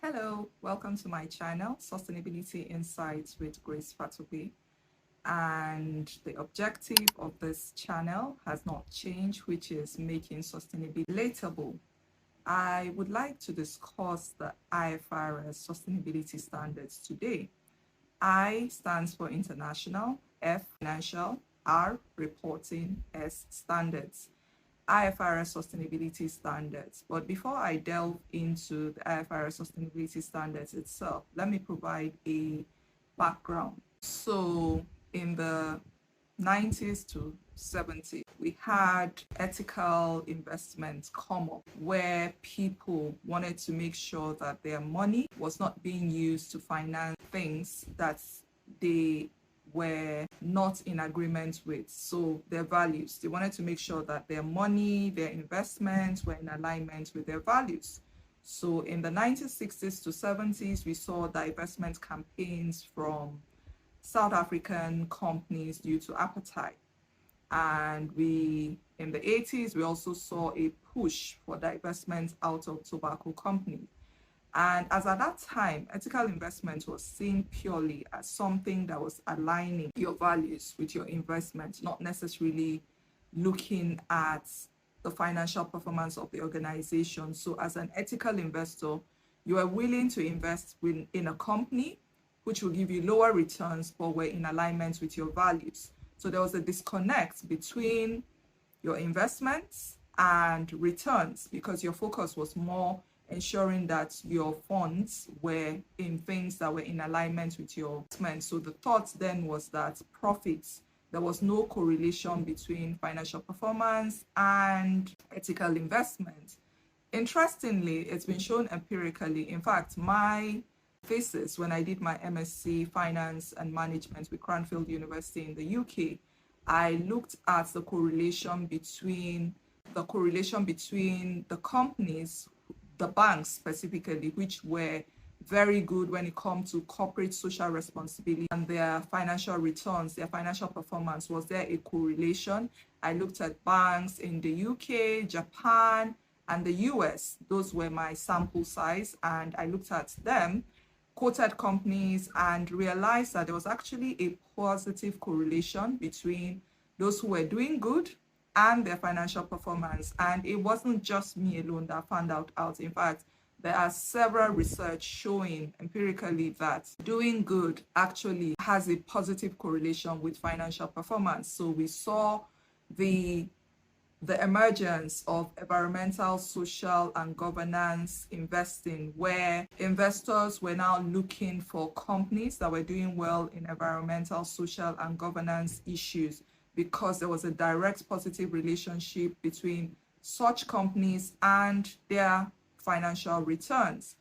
Hello, welcome to my channel, Sustainability Insights with Grace Fatope. And the objective of this channel has not changed, which is making sustainability relatable. I would like to discuss the IFRS Sustainability Standards today. I stands for International, F Financial, R Reporting, S Standards. IFRS Sustainability Standards. But before I delve into the IFRS Sustainability Standards itself, let me provide a background. So in the 90s to 70s, we had ethical investments come up where people wanted to make sure that their money was not being used to finance things that they were not in agreement with. So their values, they wanted to make sure that their money, their investments were in alignment with their values. So in the 1960s to 70s, we saw divestment campaigns from South African companies due to appetite. And in the 80s, we also saw a push for divestment out of tobacco companies. And as at that time, ethical investment was seen purely as something that was aligning your values with your investment, not necessarily looking at the financial performance of the organization. So as an ethical investor, you are willing to invest in a company which will give you lower returns, but were in alignment with your values. So there was a disconnect between your investments and returns because your focus was more ensuring that your funds were in things that were in alignment with your investment. So the thought then was that profits, there was no correlation between financial performance and ethical investment. Interestingly, it's been shown empirically. In fact, my thesis when I did my MSc Finance and Management with Cranfield University in the UK, I looked at the correlation between the companies, the banks specifically, which were very good when it comes to corporate social responsibility and their financial returns, their financial performance. Was there a correlation? I looked at banks in the UK, Japan, and the US. Those were my sample size, and I looked at them, quoted companies, and realized that there was actually a positive correlation between those who were doing good and their financial performance. And it wasn't just me alone that found out. In fact, there are several research showing empirically that doing good actually has a positive correlation with financial performance. So we saw the emergence of environmental, social, and governance investing, where investors were now looking for companies that were doing well in environmental, social, and governance issues, because there was a direct positive relationship between such companies and their financial returns.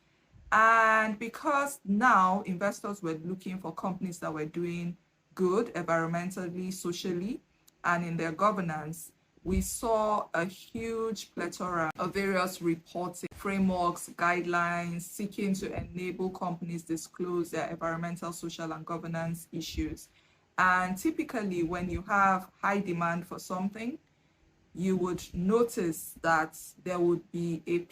And because now investors were looking for companies that were doing good environmentally, socially, and in their governance, we saw a huge plethora of various reporting frameworks, guidelines, seeking to enable companies disclose their environmental, social, and governance issues. And typically, when you have high demand for something, you would notice that there would be a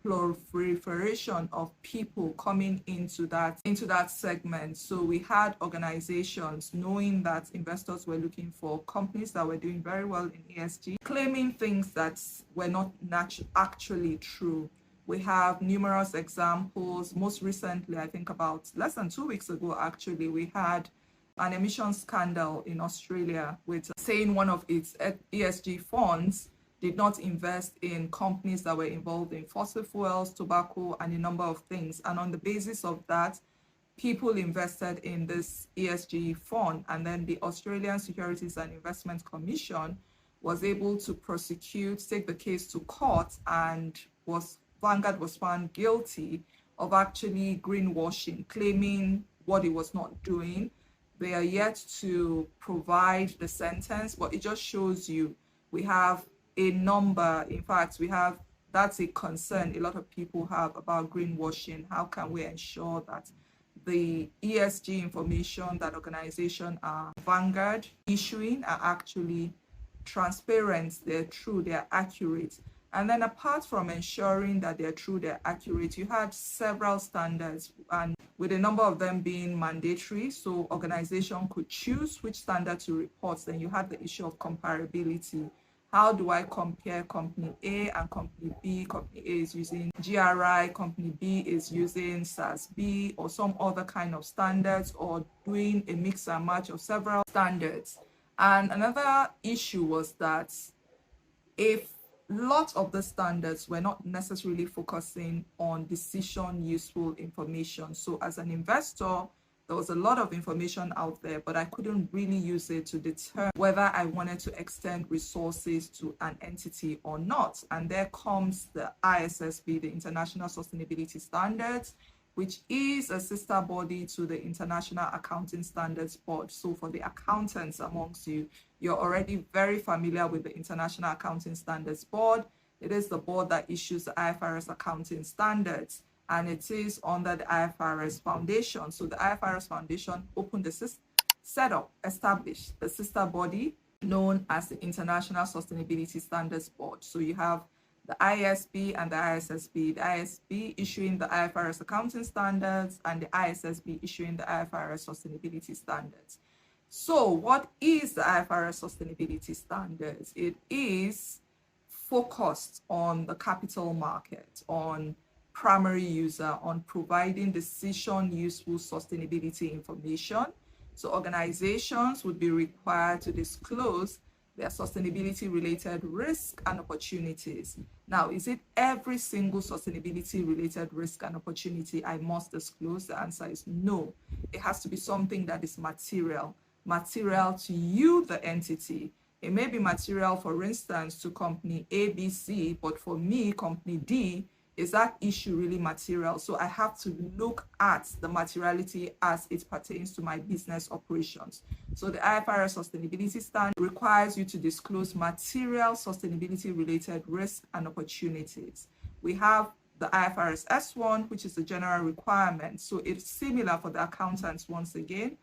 proliferation of people coming into that segment. So we had organizations knowing that investors were looking for companies that were doing very well in ESG, claiming things that were not actually true. We have numerous examples. Most recently, I think about less than 2 weeks ago, actually, we had an emission scandal in Australia with saying one of its ESG funds did not invest in companies that were involved in fossil fuels, tobacco, and a number of things. And on the basis of that, people invested in this ESG fund. And then the Australian Securities and Investment Commission was able to take the case to court, and Vanguard was found guilty of actually greenwashing, claiming what it was not doing. They are yet to provide the sentence, but it just shows you we have a number. In fact, that's a concern a lot of people have about greenwashing. How can we ensure that the ESG information that organizations are Vanguard issuing are actually transparent, they're true, they're accurate? And then apart from ensuring that they're true, they're accurate, you had several standards, and with a number of them being mandatory, so organization could choose which standard to report. Then you had the issue of comparability. How do I compare company A and company B? Company A is using GRI, company B is using SASB or some other kind of standards, or doing a mix and match of several standards. And another issue was that if lots of the standards were not necessarily focusing on decision useful information. So as an investor, there was a lot of information out there, but I couldn't really use it to determine whether I wanted to extend resources to an entity or not. And there comes the ISSB, the International Sustainability Standards, which is a sister body to the International Accounting Standards Board. So for the accountants amongst you, you're already very familiar with the International Accounting Standards Board. It is the board that issues the IFRS accounting standards, and it is under the IFRS Foundation. So the IFRS Foundation opened the established the sister body known as the International Sustainability Standards Board. So you have the ISB and the ISSB, the ISB issuing the IFRS accounting standards and the ISSB issuing the IFRS sustainability standards. So what is the IFRS sustainability standards? It is focused on the capital market, on primary user, on providing decision useful sustainability information. So organizations would be required to disclose their sustainability related risk and opportunities. Now, is it every single sustainability related risk and opportunity I must disclose? The answer is no. It has to be something that is material to you, the entity. It may be material, for instance, to company ABC, but for me, company D, is that issue really material? So I have to look at the materiality as it pertains to my business operations. So the IFRS Sustainability Standard requires you to disclose material sustainability related risks and opportunities. We have the IFRS S1, which is the general requirement. So it's similar for the accountants once again,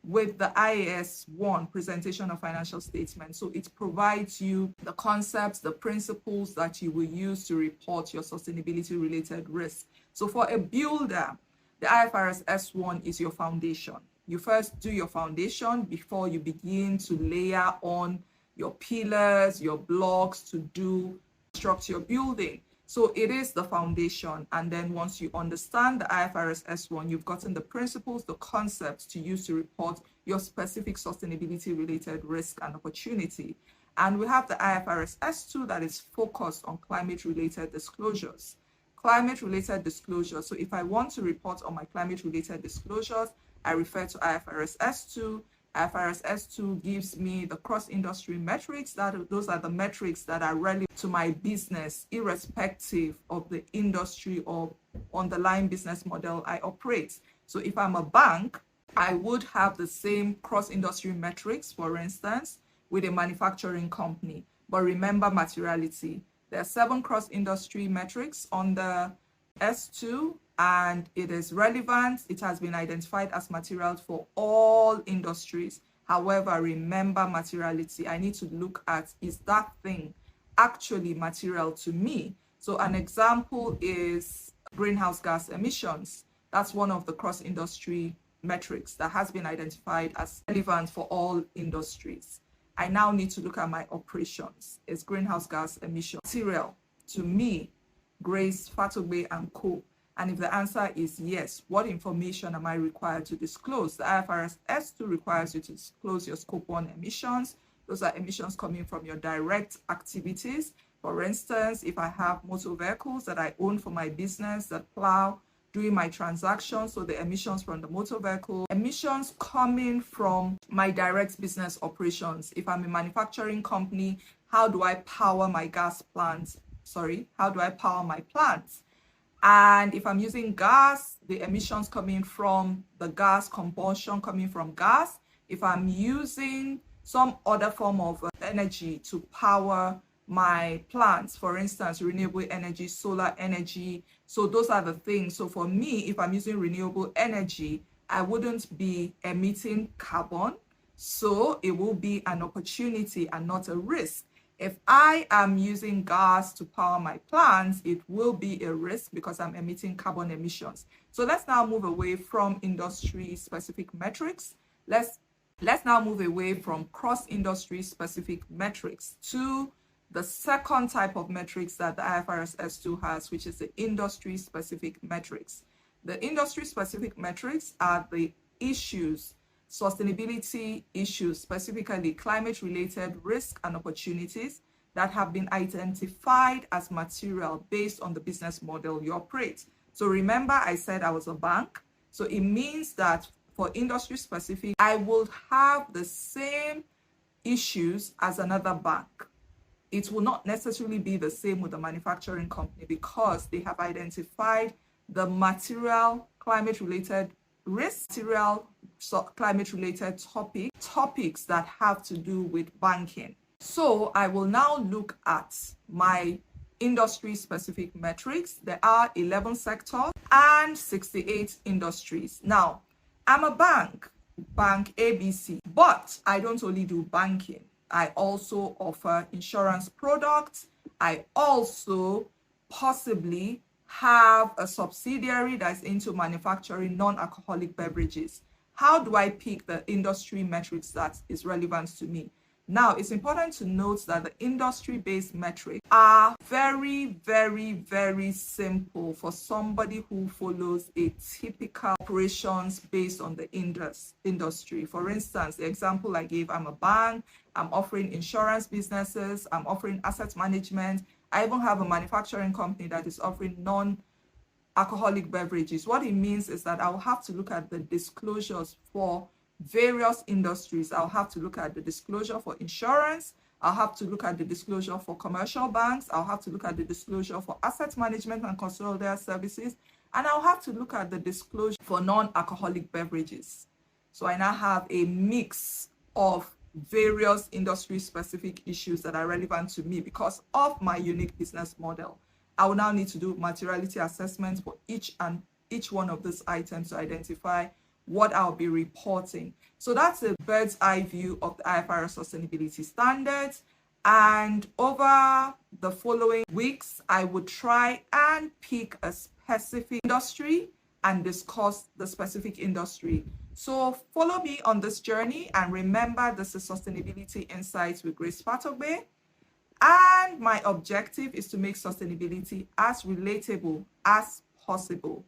with the IAS1, presentation of financial statements. So it provides you the concepts, the principles that you will use to report your sustainability related risks. So for a builder, the IFRS S1 is your foundation. You first do your foundation before you begin to layer on your pillars, your blocks to construct your building. So it is the foundation. And then once you understand the IFRS S1, you've gotten the principles, the concepts to use to report your specific sustainability related risk and opportunity. And we have the IFRS S2 that is focused on climate related disclosures. Climate related disclosures. So if I want to report on my climate related disclosures, I refer to IFRS S2. IFRS S2 gives me the cross-industry metrics. Those are the metrics that are relevant to my business, irrespective of the industry or underlying business model I operate. So if I'm a bank, I would have the same cross-industry metrics, for instance, with a manufacturing company. But remember materiality. There are 7 cross-industry metrics on the S2, and it is relevant. It has been identified as material for all industries. However, remember materiality. I need to look at, is that thing actually material to me? So an example is greenhouse gas emissions. That's one of the cross-industry metrics that has been identified as relevant for all industries. I now need to look at my operations. Is greenhouse gas emission material to me, Grace, Fatogbe, and Co.? And if the answer is yes, what information am I required to disclose? The IFRS S2 requires you to disclose your scope 1 emissions. Those are emissions coming from your direct activities. For instance, if I have motor vehicles that I own for my business that plow during my transactions, so the emissions from the motor vehicle, emissions coming from my direct business operations. If I'm a manufacturing company, how do I power my plants? And if I'm using gas, the emissions coming from the gas, combustion coming from gas. If I'm using some other form of energy to power my plants, for instance, renewable energy, solar energy. So those are the things. So for me, if I'm using renewable energy, I wouldn't be emitting carbon. So it will be an opportunity and not a risk. If I am using gas to power my plants, it will be a risk because I'm emitting carbon emissions. So let's now move away from industry specific metrics. Let's now move away from cross-industry specific metrics to the second type of metrics that the IFRS S2 has, which is the industry specific metrics. The industry specific metrics are the issues, sustainability issues, specifically climate-related risk and opportunities that have been identified as material based on the business model you operate. So remember, I said I was a bank. So it means that for industry specific, I will have the same issues as another bank. It will not necessarily be the same with the manufacturing company because they have identified the material climate-related risk, material climate-related topics that have to do with banking. So I will now look at my industry-specific metrics. There are 11 sectors and 68 industries. Now, I'm a bank ABC, but I don't only do banking. I also offer insurance products. I also possibly have a subsidiary that's into manufacturing non-alcoholic beverages. How do I pick the industry metrics that is relevant to me? Now, it's important to note that the industry-based metrics are very, very, very simple for somebody who follows a typical operations based on the industry. For instance, the example I gave, I'm a bank, I'm offering insurance businesses, I'm offering asset management. I even have a manufacturing company that is offering non-alcoholic beverages. What it means is that I'll have to look at the disclosures for various industries. I'll have to look at the disclosure for insurance. I'll have to look at the disclosure for commercial banks. I'll have to look at the disclosure for asset management and custodial services. And I'll have to look at the disclosure for non-alcoholic beverages. So I now have a mix of various industry-specific issues that are relevant to me because of my unique business model. I will now need to do materiality assessments for each one of these items to identify what I'll be reporting. So that's a bird's eye view of the IFRS Sustainability Standards. And over the following weeks, I would try and pick a specific industry and discuss the specific industry. So follow me on this journey, and remember, this is Sustainability Insights with Grace Patogbe. And my objective is to make sustainability as relatable as possible.